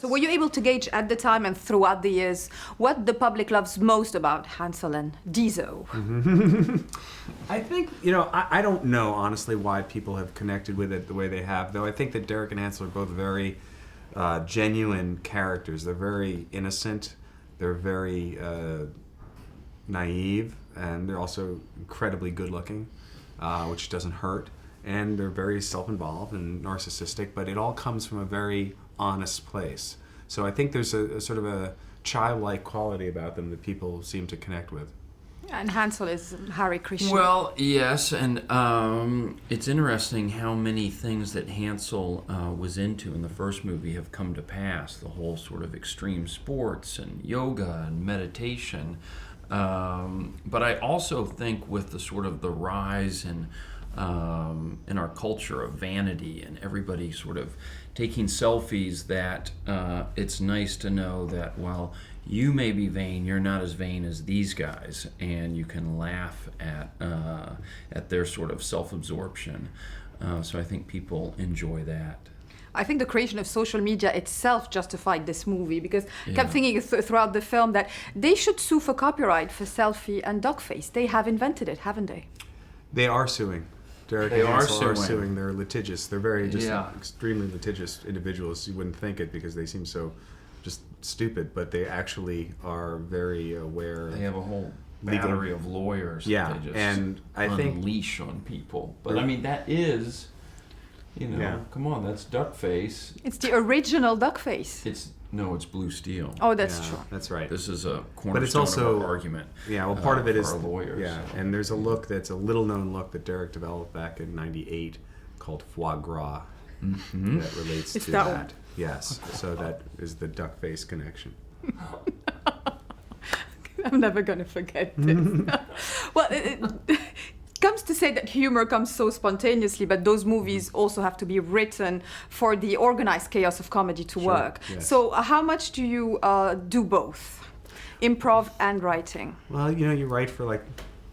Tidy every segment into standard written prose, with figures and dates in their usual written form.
So were you able to gauge at the time and throughout the years what the public loves most about Hansel and Diesel? I think, I don't know, honestly, why people have connected with it the way they have, though I think that Derek and Hansel are both very genuine characters. They're very innocent, they're very naive, and they're also incredibly good-looking, which doesn't hurt. And they're very self-involved and narcissistic, but it all comes from a very honest place. So I think there's a sort of a childlike quality about them that people seem to connect with. And Hansel is Hare Krishna. Well, yes, and it's interesting how many things that Hansel was into in the first movie have come to pass. The whole sort of extreme sports and yoga and meditation. But I also think with the sort of the rise in our culture of vanity and everybody sort of taking selfies, that it's nice to know that while you may be vain, you're not as vain as these guys, and you can laugh at their sort of self-absorption. So I think people enjoy that. I think the creation of social media itself justified this movie, because I kept thinking throughout the film that they should sue for copyright for selfie and duckface. They have invented it, haven't they? They are suing. Derek and Hansel are suing. They're litigious. They're very extremely litigious individuals. You wouldn't think it because they seem so just stupid, but they actually are very aware. They have a whole battery of lawyers that they just and I unleash on people. But I mean, that is, come on, that's Duckface. It's the original Duckface. It's Blue Steel. Oh, that's true. That's right. This is a cornerstone but it's also, of our argument. Yeah, well, part of it is our lawyers. Yeah, and there's a look that's a little-known look that Derek developed back in '98 called foie gras that relates to that. One. Yes, so that is the duck face connection. I'm never going to forget this. Well, it comes to say that humor comes so spontaneously, but those movies also have to be written for the organized chaos of comedy to work. Yes. So how much do you do both, improv and writing? Well, you write for like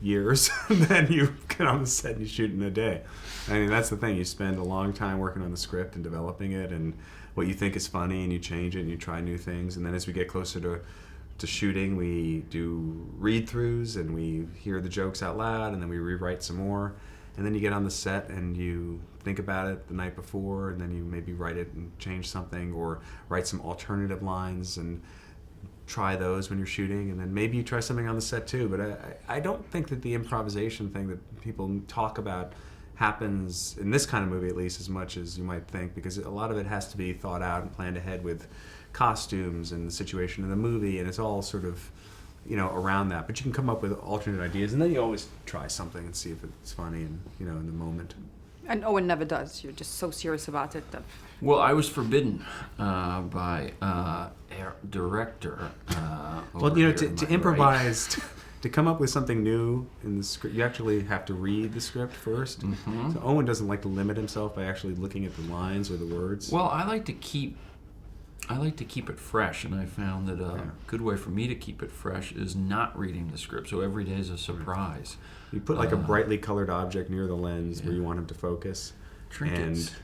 years, and then you get on the set and you shoot in a day. I mean, that's the thing. You spend a long time working on the script and developing it, and what you think is funny, and you change it, and you try new things. And then as we get closer to shooting, we do read-throughs, and we hear the jokes out loud, and then we rewrite some more. And then you get on the set, and you think about it the night before, and then you maybe write it and change something, or write some alternative lines and try those when you're shooting. And then maybe you try something on the set too. But I don't think that the improvisation thing that people talk about happens in this kind of movie, at least, as much as you might think, because a lot of it has to be thought out and planned ahead with costumes and the situation in the movie, and it's all sort of around that. But you can come up with alternate ideas, and then you always try something and see if it's funny and in the moment. And Owen never does. You're just so serious about it. Well, I was forbidden by our director. Well, to improvise. Right. To come up with something new in the script, you actually have to read the script first. Mm-hmm. So Owen doesn't like to limit himself by actually looking at the lines or the words. Well, I like to keep it fresh, and I found that a good way for me to keep it fresh is not reading the script. So every day is a surprise. You put like a brightly colored object near the lens where you want him to focus. Trinkets.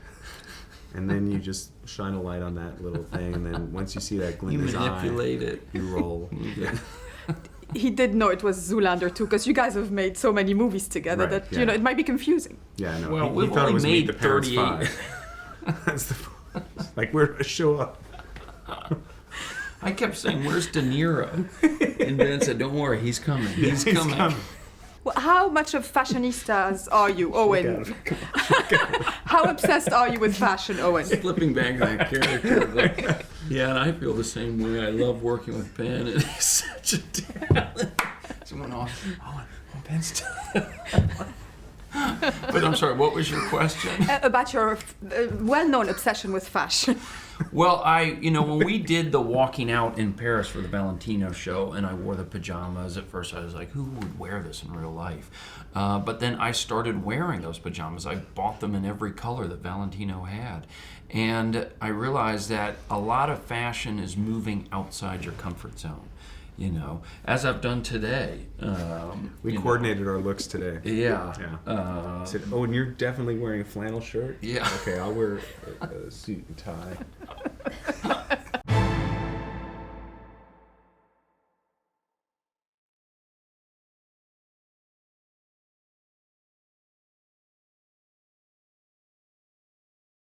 And then you just shine a light on that little thing, and then once you see that glint in his eye, you manipulate it. You roll. Yeah. He did know it was Zoolander too, because you guys have made so many movies together that it might be confusing. Yeah, no. Well, he thought it was made Meet the Parents 38. 5. That's like we're gonna show up. I kept saying, "Where's De Niro?" And Ben said, "Don't worry, he's coming. He's coming." Well, how much of fashionistas are you, Owen? How obsessed are you with fashion, Owen? Flipping back that character. Yeah, and I feel the same way. I love working with Ben, and he's such a talent. Someone off. Ben's But I'm sorry, what was your question? About your well-known obsession with fashion. Well, when we did the walking out in Paris for the Valentino show, and I wore the pajamas, at first I was like, who would wear this in real life? But then I started wearing those pajamas. I bought them in every color that Valentino had. And I realized that a lot of fashion is moving outside your comfort zone. As I've done today. We coordinated our looks today. Yeah. I said, and you're definitely wearing a flannel shirt? Yeah. Okay, I'll wear a suit and tie.